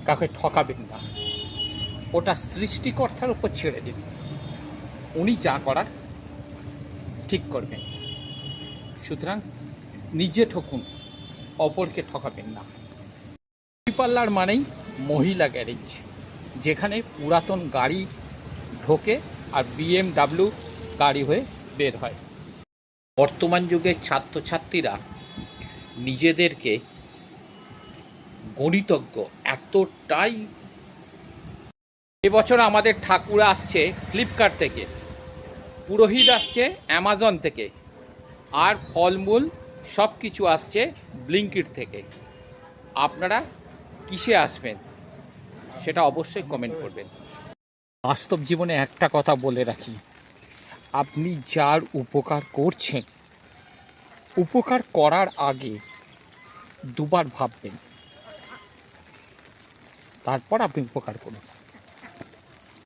কাউকে ঠকাবেন না, ওটা সৃষ্টিকর্তার উপর ছেড়ে দিন, উনি যা করার ঠিক করবেন। সুতরাং নিজে ঠকুন, অপরকে ঠকাবেন না। বিউটি পার্লার মানেই মহিলা গ্যারেজ, যেখানে পুরাতন গাড়ি ঢোকে আর BMW গাড়ি হয়ে বের হয়। বর্তমান যুগের ছাত্রছাত্রীরা নিজেদেরকে গণিতজ্ঞ এতটাই। এবছর আমাদের ঠাকুর আসছে ফ্লিপকার্ট থেকে, পুরোহিত আসছে অ্যামাজন থেকে, আর ফলমূল সব কিছু আসছে ব্লিঙ্কিট থেকে। আপনারা কিসে আসবেন সেটা অবশ্যই কমেন্ট করবেন। বাস্তব জীবনে একটা কথা বলে রাখি, আপনি যার উপকার করছেন, উপকার করার আগে দুবার ভাববেন, তারপর আপনি উপকার করুন।